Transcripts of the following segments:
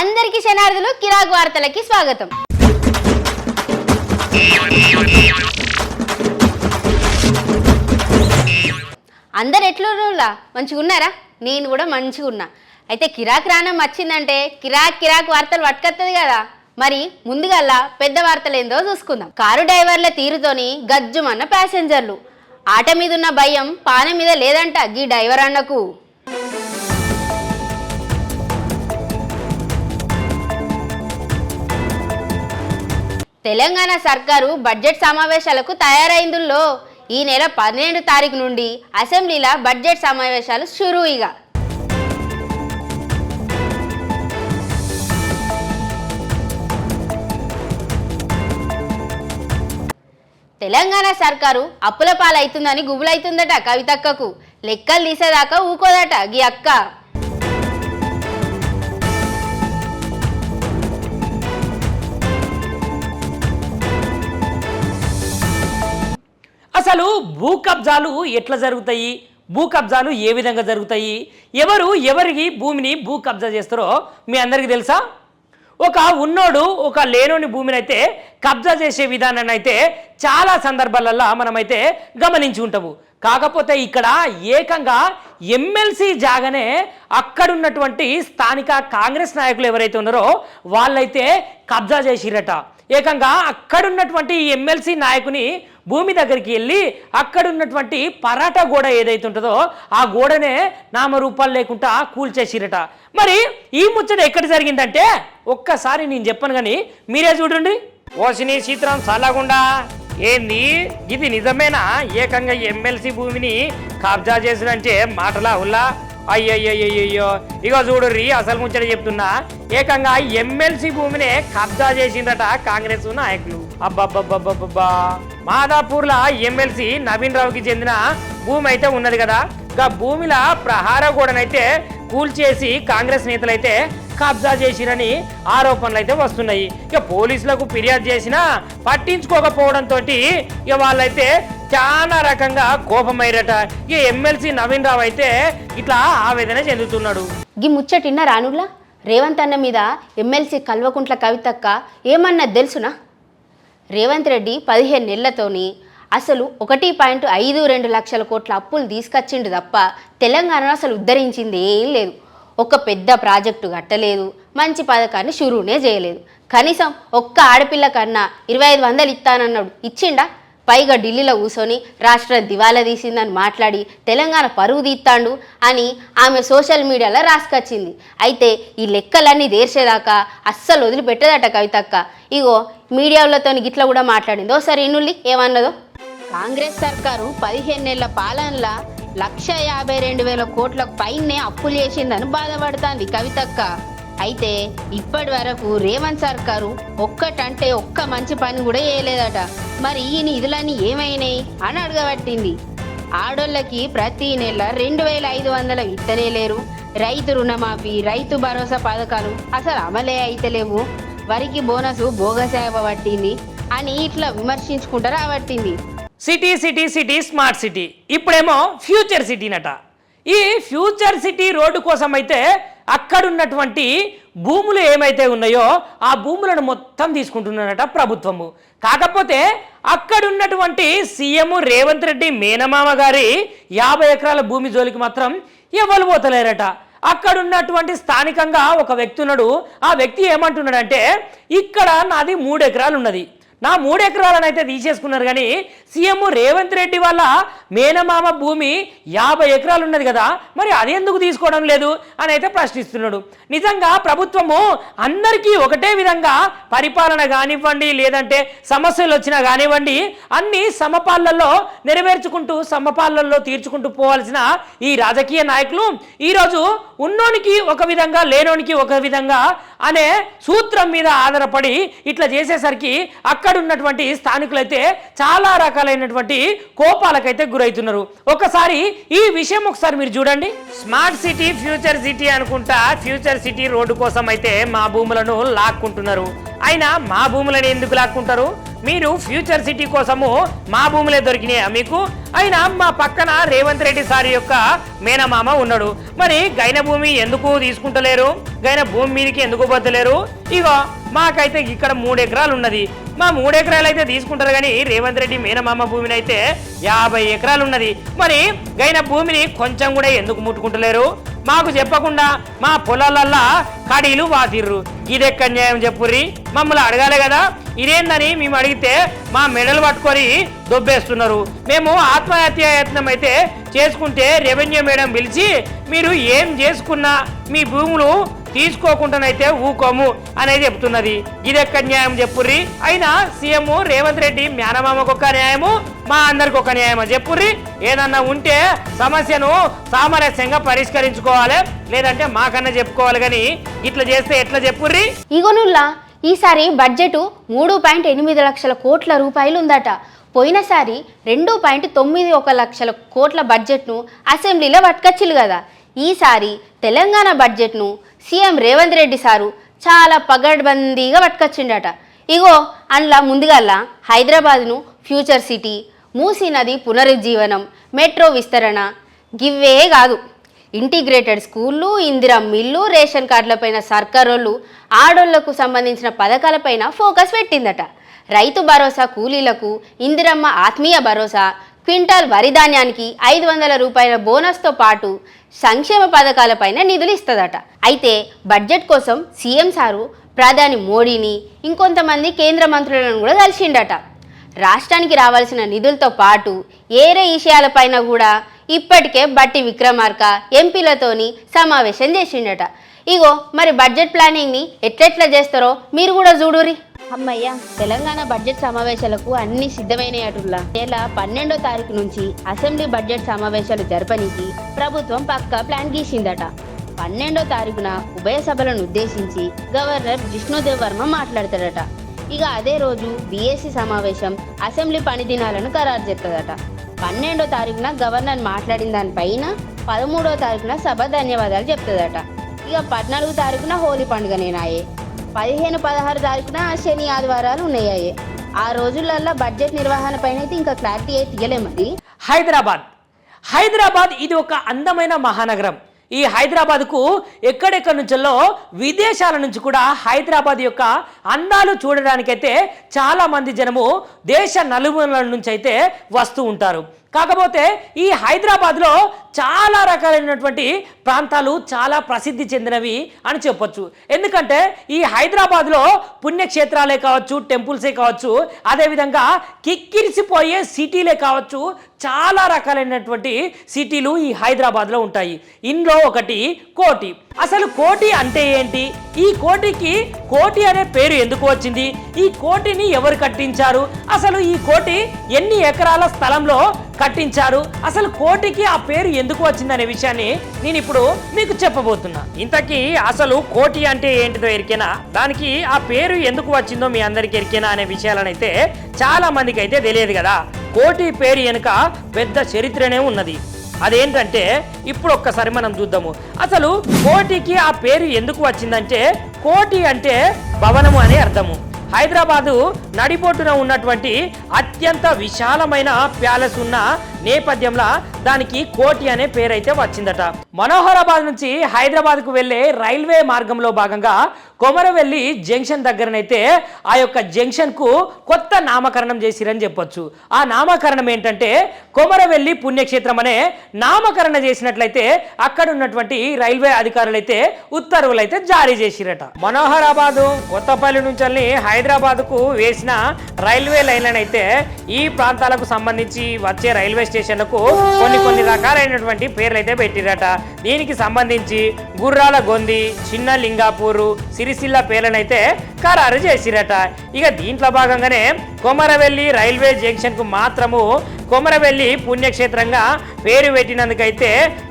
అందరికీ శనార్థులు కిరాక్ వార్తలకి స్వాగతం. అందరు ఎట్లున్నారా? మంచిగా ఉన్నారా? నేను కూడా మంచిగా ఉన్నా. అయితే కిరాక్ రానం వచ్చిందంటే కిరాక్ వార్తలు పట్టుకొస్తుంది కదా. మరి ముందుగల్లా పెద్ద వార్తలు ఏందో చూసుకుందాం. కారు డ్రైవర్ల తీరుతోని గజ్జుమన్న ప్యాసింజర్లు. ఆట మీద ఉన్న భయం పాన మీద లేదంట గీ డ్రైవర్ అన్నకు. తెలంగాణ సర్కారు బడ్జెట్ సమావేశాలకు తయారైందుల్లో ఈ నెల 12 తారీఖు నుండి అసెంబ్లీలో బడ్జెట్ సమావేశాలు షురూయిగా. తెలంగాణ సర్కారు అప్పుల పాలవుతుందని గుబులైతుందట కవితక్కకు. లెక్కలు తీసేదాకా ఊకోదట గీ అక్క. అసలు భూ కబ్జాలు ఎట్లా జరుగుతాయి, భూ కబ్జాలు ఏ విధంగా జరుగుతాయి, ఎవరికి భూమిని భూ కబ్జా చేస్తారో మీ అందరికీ తెలుసా? ఒక ఉన్నోడు ఒక లేనోని భూమిని అయితే కబ్జా చేసే విధానాన్ని అయితే చాలా సందర్భాలలో మనమైతే గమనించి ఉంటాము. కాకపోతే ఇక్కడ ఏకంగా ఎమ్మెల్సీ జాగానే అక్కడున్నటువంటి స్థానిక కాంగ్రెస్ నాయకులు ఎవరైతే ఉన్నారో వాళ్ళైతే కబ్జా చేసిరట. ఏకంగా అక్కడున్నటువంటి ఎమ్మెల్సీ నాయకుని భూమి దగ్గరికి వెళ్ళి అక్కడున్నటువంటి పరాటా గోడ ఏదైతే ఉంటుందో ఆ గోడనే నామరూపాలు లేకుండా కూల్చేసిరట. మరి ఈ ముచ్చట ఎక్కడ జరిగిందంటే ఒక్కసారి నేను చెప్పను కానీ మీరే చూడండి. ఓసిని సీతారాం సలాగుండా ఏంది ఇది నిజమేనా? ఏకంగా ఎమ్మెల్సీ భూమిని కబ్జా చేసినంటే మాటలా ఉల్లా? అయ్యయ్యో ఇక చూడుర్రి అసలు ముచ్చట చెప్తున్నా. ఏకంగా ఎమ్మెల్సీ భూమినే కబ్జా చేసిందట కాంగ్రెస్ నాయకులు. అబ్బబ్బబ్బబ్బబ్బా, మాదాపూర్ల ఎమ్మెల్సీ నవీన్ రావుకి చెందిన భూమి అయితే ఉన్నది కదా, గా భూమిల ప్రహార గోడనైతే కూల్చేసి కాంగ్రెస్ నేతలైతే కబ్జా చేసిరని ఆరోపణలు అయితే వస్తున్నాయి. ఇక పోలీసులకు ఫిర్యాదు చేసినా పట్టించుకోకపోవడంతో ఇక వాళ్ళైతే చాలా రకంగా కోపమైరట. ఇక ఎమ్మెల్సీ నవీన్ రావు అయితే ఇట్లా ఆవేదన చెందుతున్నాడు. గీ ముచ్చటిన్న రానుల్లా రేవంత్ అన్న మీద ఎమ్మెల్సీ కల్వకుంట్ల కవితక్క ఏమన్నది తెలుసునా? రేవంత్ రెడ్డి 15 నెలలతోని అసలు 1.52 లక్షల కోట్ల అప్పులు తీసుకొచ్చిండు తప్ప తెలంగాణను అసలు ఉద్ధరించింది ఏం లేదు. ఒక పెద్ద ప్రాజెక్టు కట్టలేదు, మంచి పథకాన్ని షురూనే చేయలేదు. కనీసం ఒక్క ఆడపిల్ల కన్నా 2500 ఇస్తానన్నాడు, ఇచ్చిండా? పైగా ఢిల్లీలో కూర్చొని రాష్ట్రం దివాలా తీసిందని మాట్లాడి తెలంగాణ పరువు తీస్తాడు అని ఆమె సోషల్ మీడియాలో రాసుకొచ్చింది. అయితే ఈ లెక్కలన్నీ తీర్చేదాకా అస్సలు వదిలిపెట్టదట కవితక్క. ఇగో మీడియాలతో గిట్ల కూడా మాట్లాడింది. ఒకసారి ఇన్నుల్లి ఏమన్నదో. కాంగ్రెస్ సర్కారు 15 నెలల పాలనలా 1,52,000 కోట్లకు పైనే అప్పులు చేసిందని బాధపడుతుంది కవితక్క. అయితే ఇప్పటి వరకు రేవంత్ సర్కారు ఒక్కటంటే ఒక్క మంచి పని కూడా చేయలేదట. మరి ఈ నిధులన్నీ ఏమైనాయి అని అడగబట్టింది. ఆడోళ్ళకి ప్రతి నెల 2,500 ఇస్తనే లేరు. రైతు రుణమాఫీ, రైతు భరోసా పథకాలు అసలు అమలే అయితే లేవు. వరికి బోనసు బోగసేవ పట్టింది అని ఇట్లా విమర్శించుకుంటూ రాబట్టింది. City city city smart city, ఇప్పుడేమో ఫ్యూచర్ సిటీనట. ఈ ఫ్యూచర్ సిటీ రోడ్డు కోసం అయితే అక్కడున్నటువంటి భూములు ఏమైతే ఉన్నాయో ఆ భూములను మొత్తం తీసుకుంటున్నారట ప్రభుత్వము. కాకపోతే అక్కడున్నటువంటి సీఎం రేవంత్ రెడ్డి మేనమామ గారి 50 ఎకరాల భూమి జోలికి మాత్రం ఎవరు పోతలేరట. అక్కడున్నటువంటి స్థానికంగా ఒక వ్యక్తి ఉన్నాడు. ఆ వ్యక్తి ఏమంటున్నాడంటే ఇక్కడ నాది 3 ఎకరాలు ఉన్నది, నా 3 ఎకరాలను అయితే తీసేసుకున్నారు, కానీ సీఎం రేవంత్ రెడ్డి వాళ్ళ మేనమామ భూమి 50 ఎకరాలు ఉన్నది కదా, మరి అది ఎందుకు తీసుకోవడం లేదు అని అయితే ప్రశ్నిస్తున్నాడు. నిజంగా ప్రభుత్వము అందరికీ ఒకటే విధంగా పరిపాలన కానివ్వండి, లేదంటే సమస్యలు వచ్చినా కానివ్వండి, అన్ని సమపాలనలో నెరవేర్చుకుంటూ సమపాలనలో తీర్చుకుంటూ పోవాల్సిన ఈ రాజకీయ నాయకులు ఈరోజు ఉన్నోనికి ఒక విధంగా లేనోనికి ఒక విధంగా అనే సూత్రం మీద ఆధారపడి ఇట్లా చేసేసరికి అక్కడున్నటువంటి స్థానికులైతే చాలా రకాలైనటువంటి కోపాలకైతే గురవుతున్నారు. ఒకసారి ఈ విషయం మీరు చూడండి. స్మార్ట్ సిటీ ఫ్యూచర్ సిటీ అనుకుంటా ఫ్యూచర్ సిటీ రోడ్డు కోసం అయితే మా భూములను లాక్కుంటున్నారు. అయినా మా భూములను ఎందుకు లాక్కుంటారు? మీరు ఫ్యూచర్ సిటీ కోసము మా భూములే దొరికినాయా మీకు? అయినా మా పక్కన రేవంత్ రెడ్డి సార్ యొక్క మేనమామ ఉన్నాడు. మరి గైన భూమి ఎందుకు తీసుకుంటలేరు? గైన భూమి మీదకి ఎందుకు పోతలేరు? ఇగో మాకైతే ఇక్కడ 3 ఎకరాలు ఉన్నది. మా 3 ఎకరాలు అయితే తీసుకుంటారు, కానీ రేవంత్ రెడ్డి మేనమామ భూమిని అయితే 50 ఎకరాలు ఉన్నది. మరి గైన భూమిని కొంచెం కూడా ఎందుకు ముట్టుకుంటలేరు? మాకు చెప్పకుండా మా పొలాలల్లా కడీలు వాసిర్రు. ఇదెక్క న్యాయం చెప్పుర్రి? మమ్మల్ని అడగాలి కదా. ఇదేందని మేము అడిగితే మా మెడలు పట్టుకొని దొబ్బేస్తున్నారు. మేము ఆత్మహత్య యత్నం అయితే చేసుకుంటే రెవెన్యూ మేడం పిలిచి మీరు ఏం చేసుకున్నా మీ భూములు తీసుకోకుండానైతే ఊకోము అనేది చెప్తున్నది. ఇదెక్క న్యాయం చెప్పుర్రి? అయినా సీఎం రేవంత్ రెడ్డి మేనమామకు ఒక న్యాయము, మా అందరికి ఒక న్యాయమా చెప్పుర్రి? ఏదన్నా ఉంటే సమస్యను సామరస్యంగా పరిష్కరించుకోవాలి, లేదంటే మాకన్నా చెప్పుకోవాలి, కానీ ఇట్లా చేస్తే ఎట్లా చెప్పుర్రి? ఇగోనుల్లా ఈసారి బడ్జెట్ 3.8 లక్షల కోట్ల రూపాయలు ఉందట. పోయినసారి 2.91 లక్షల కోట్ల బడ్జెట్ను అసెంబ్లీలో పట్టుకొచ్చిల్లు కదా. ఈసారి తెలంగాణ బడ్జెట్ను సీఎం రేవంత్ రెడ్డి సారు చాలా పగడ్బందీగా పట్టుకొచ్చిండట. ఇగో అందులో ముందుగల్లా హైదరాబాద్ను ఫ్యూచర్ సిటీ, మూసీ నది పునరుజ్జీవనం, మెట్రో విస్తరణ, గివ్వే కాదు ఇంటిగ్రేటెడ్ స్కూళ్ళు, ఇందిరమ్మ ఇల్లు, రేషన్ కార్డులపైన సర్కారోళ్ళు ఆడోళ్లకు సంబంధించిన పథకాలపైన ఫోకస్ పెట్టిందట. రైతు భరోసా కూలీలకు, ఇందిరమ్మ ఆత్మీయ భరోసా, క్వింటాల్ వరి ధాన్యానికి 500 రూపాయల బోనస్తో పాటు సంక్షేమ పథకాలపైన నిధులు ఇస్తుందట. అయితే బడ్జెట్ కోసం సీఎం సారు ప్రధాని మోడీని, ఇంకొంతమంది కేంద్ర మంత్రులను కూడా కలిసిండట. రాష్ట్రానికి రావాల్సిన నిధులతో పాటు ఏరే విషయాలపైన కూడా ఇప్పటికే బట్టి విక్రమార్క ఎంపీలతోని సమావేశం చేసిండట. ఇగో మరి బడ్జెట్ ప్లానింగ్ని ఎట్లెట్లా చేస్తారో మీరు కూడా చూడురి. అమ్మయ్య, తెలంగాణ బడ్జెట్ సమావేశాలకు అన్ని సిద్ధమైనట్టులా నెల 12వ తారీఖు నుంచి అసెంబ్లీ బడ్జెట్ సమావేశాలు జరపనికి ప్రభుత్వం పక్కా ప్లాన్ గీసిందట. 12వ తారీఖున ఉభయ సభలను ఉద్దేశించి గవర్నర్ జిష్ణుదేవ్ వర్మ మాట్లాడతాడట. ఇక అదే రోజు బీఎస్సీ సమావేశం అసెంబ్లీ పని దినాలను ఖరారు చేస్తుందట. 12వ తారీఖున గవర్నర్ మాట్లాడిన దానిపైన 13వ తారీఖున సభ ధన్యవాదాలు చెప్తుందట. ఇక 14వ తారీఖున హోలీ పండుగనేనాయే. 15, 16 తారీఖున శని ఆదివారాలు ఉన్నాయాయే. ఆ రోజులల్లో బడ్జెట్ నిర్వహణ పైన అయితే ఇంకా క్లారిటీ అయితే ఇయ్యలేమది. హైదరాబాద్ ఇది ఒక అందమైన మహానగరం. ఈ హైదరాబాద్కు ఎక్కడెక్కడి నుంచో విదేశాల నుంచి కూడా హైదరాబాద్ యొక్క అందాలు చూడడానికైతే చాలామంది జనము దేశ నలుమూలల నుంచి అయితే వస్తూ ఉంటారు. కాకపోతే ఈ హైదరాబాద్లో చాలా రకాలైనటువంటి ప్రాంతాలు చాలా ప్రసిద్ధి చెందినవి అని చెప్పొచ్చు. ఎందుకంటే ఈ హైదరాబాద్లో పుణ్యక్షేత్రాలే కావచ్చు, టెంపుల్సే కావచ్చు, అదేవిధంగా కిక్కిరిసిపోయే సిటీలే కావచ్చు, చాలా రకాలైనటువంటి సిటీలు ఈ హైదరాబాద్లో ఉంటాయి. ఇందులో ఒకటి కోటి. అసలు కోటి అంటే ఏంటి? ఈ కోటికి కోటి అనే పేరు ఎందుకు వచ్చింది? ఈ కోటిని ఎవరు కట్టించారు? అసలు ఈ కోటి ఎన్ని ఎకరాల స్థలంలో కట్టించారు? అసలు కోటికి ఆ పేరు ఎందుకు వచ్చిందనే విషయాన్ని నేను ఇప్పుడు మీకు చెప్పబోతున్నా. ఇంతకీ అసలు కోటి అంటే ఏంటిదో ఎరికేనా? దానికి ఆ పేరు ఎందుకు వచ్చిందో మీ అందరికి ఎరికేనా అనే విషయాలనైతే చాలా మందికి అయితే తెలియదు కదా. కోటి పేరు వెనుక పెద్ద చరిత్రనే ఉన్నది. అదేంటంటే ఇప్పుడు ఒక్కసారి మనం చూద్దాము. అసలు కోటికి ఆ పేరు ఎందుకు వచ్చిందంటే, కోటి అంటే భవనము అనే అర్థము. హైదరాబాదు నడిబొడ్డున ఉన్నటువంటి అత్యంత విశాలమైన ప్యాలెస్ ఉన్న నేపథ్యంలో దానికి కోటి అనే పేరైతే వచ్చిందట. మనోహరాబాద్ నుంచి హైదరాబాద్కు వెళ్ళే రైల్వే మార్గంలో భాగంగా కొమరవెల్లి జంక్షన్ దగ్గరనైతే ఆ యొక్క జంక్షన్కు కొత్త నామకరణం చేసిరని చెప్పొచ్చు. ఆ నామకరణం ఏంటంటే కొమరవెల్లి పుణ్యక్షేత్రం అనే నామకరణ చేసినట్లయితే అక్కడ ఉన్నటువంటి రైల్వే అధికారులు అయితే ఉత్తర్వులు అయితే జారీ చేసిరట. మనోహరాబాదు కొత్తపల్లి నుంచి హైదరాబాద్కు వేసిన రైల్వే లైన్లను అయితే ఈ ప్రాంతాలకు సంబంధించి వచ్చే రైల్వే స్టేషన్లకు కొన్ని రకాలైనటువంటి పేర్లు అయితే పెట్టిరట. దీనికి సంబంధించి గుర్రాల గొంది, చిన్న లింగాపూరు, సిరిసిల్ల పేర్లనైతే ఖరారు చేసిరట. ఇక దీంట్లో భాగంగానే కొమరవెల్లి రైల్వే జంక్షన్ కు మాత్రము కొమరవెల్లి పుణ్యక్షేత్రంగా పేరు పెట్టినందుకైతే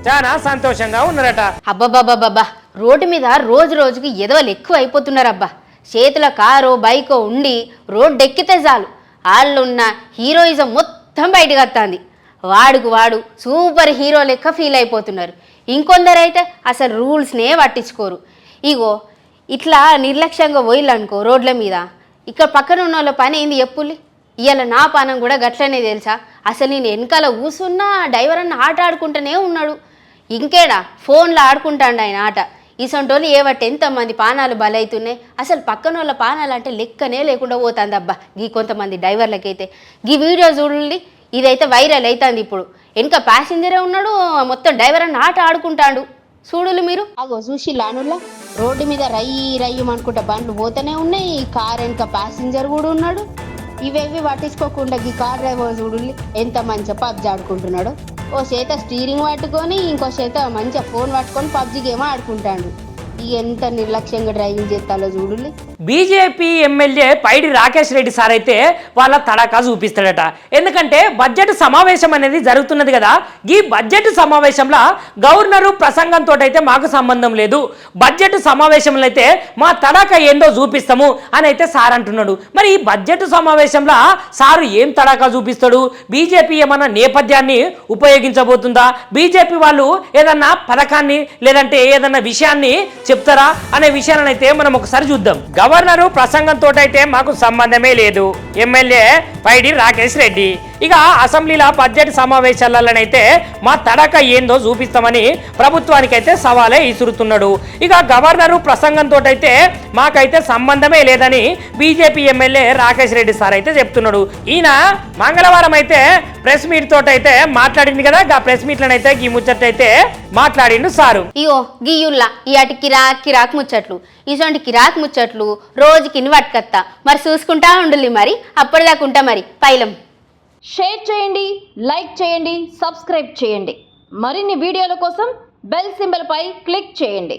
చాలా సంతోషంగా ఉన్నారట. అబ్బబ్బబ్బబ్బా, రోడ్డు మీద రోజు రోజుకి ఎదవలు ఎక్కువ అయిపోతున్నారబ్బా. చేతుల కారో బైకో ఉండి రోడ్డు ఎక్కితే చాలు వాళ్ళున్న హీరోయిజం మొత్తం బయటకు వస్తుంది. వాడు సూపర్ హీరో లెక్క ఫీల్ అయిపోతున్నారు. ఇంకొందరైతే అసలు రూల్స్నే పట్టించుకోరు. ఇగో ఇట్లా నిర్లక్ష్యంగా పోయిల్లనుకో రోడ్ల మీద ఇక్కడ పక్కన ఉన్న వాళ్ళ పని ఏంది ఎప్పుల్లి ఇవాళ నా పానం కూడా గట్లనే తెలుసా. అసలు నేను వెనకాల కూసున్నా డ్రైవర్ అన్న ఆట ఆడుకుంటూనే ఉన్నాడు. ఇంకేడా ఫోన్లో ఆడుకుంటాడు ఆయన ఆట. ఈసొంటోళ్ళు ఏవట్టి ఎంతమంది పానాలు బలవుతున్నాయి. అసలు పక్కన వాళ్ళ పానాలు అంటే లెక్కనే లేకుండా పోతుంది అబ్బా గీ కొంతమంది డ్రైవర్లకైతే. గీ వీడియో చూడండి, ఇదైతే వైరల్ అవుతుంది ఇప్పుడు. వెనక ప్యాసింజరే ఉన్నాడు, మొత్తం డ్రైవర్ అన్న ఆట ఆడుకుంటాడు. చూడులు మీరు అగో చూసి లానుల్లా రోడ్డు మీద రయ్యమనుకుంటా బండ్లు పోతూనే ఉన్నాయి. కార్ వెనక ప్యాసింజర్ కూడా ఉన్నాడు. ఇవేవి పట్టించుకోకుండా ఈ కార్ డ్రైవర్ చూడు ఎంత మంచిగా పబ్జి ఆడుకుంటున్నాడు. ఓ చేత స్టీరింగ్ పట్టుకొని ఇంకో చేత మంచిగా ఫోన్ పట్టుకొని పబ్జి గేమ్ ఆడుకుంటాడు. ఎంత నిర్లక్ష్యంగా డ్రైవింగ్ చేస్తాలో చూడు. బీజేపీ ఎమ్మెల్యే పైడి రాకేష్ రెడ్డి సార్ అయితే వాళ్ళ తడాకా చూపిస్తాడట. ఎందుకంటే బడ్జెట్ సమావేశం అనేది జరుగుతున్నది కదా. ఈ బడ్జెట్ సమావేశంలో గవర్నరు ప్రసంగంతో అయితే మాకు సంబంధం లేదు, బడ్జెట్ సమావేశంలో అయితే మా తడాకా ఏందో చూపిస్తాము అని అయితే సార్ అంటున్నాడు. మరి ఈ బడ్జెట్ సమావేశంలో సారు ఏం తడాకా చూపిస్తాడు? బీజేపీ ఏమన్నా నేపథ్యాన్ని ఉపయోగించబోతుందా? బీజేపీ వాళ్ళు ఏదన్నా పథకాన్ని లేదంటే ఏదన్నా విషయాన్ని చెప్తారా అనే విషయాలను అయితే మనం ఒకసారి చూద్దాం. గవర్నరు ప్రసంగంతో అయితే మాకు సంబంధమే లేదు, ఎమ్మెల్యే పైడి రాకేష్ రెడ్డి. ఇక అసెంబ్లీలో బడ్జెట్ సమావేశాలనైతే మా తడక ఏందో చూపిస్తామని ప్రభుత్వానికైతే సవాలే ఇసురుతున్నాడు. ఇక గవర్నరు ప్రసంగంతో అయితే మాకైతే సంబంధమే లేదని BJP MLA Rakesh Reddy sir అయితే చెప్తున్నాడు. ఈయన మంగళవారం అయితే ప్రెస్ మీట్ తోటి అయితే మాట్లాడింది కదా. ఆ ప్రెస్ మీట్లనైతే ఈ ముచ్చటైతే మాట్లాడిండు సారు. ఇయో గీయుల్లా ఈ అటు కిరాక్ ముచ్చట్లు, ఇటువంటి కిరాక్ ముచ్చట్లు రోజుకి ఇన్ని పట్టుకత్తా. మరి చూసుకుంటా ఉండాలి, మరి అప్పటిదాకా ఉంటా మరి పైలం. షేర్ చేయండి, లైక్ చేయండి, సబ్స్క్రైబ్ చేయండి. మరిన్ని వీడియోల కోసం బెల్ సింబల్ పై క్లిక్ చేయండి.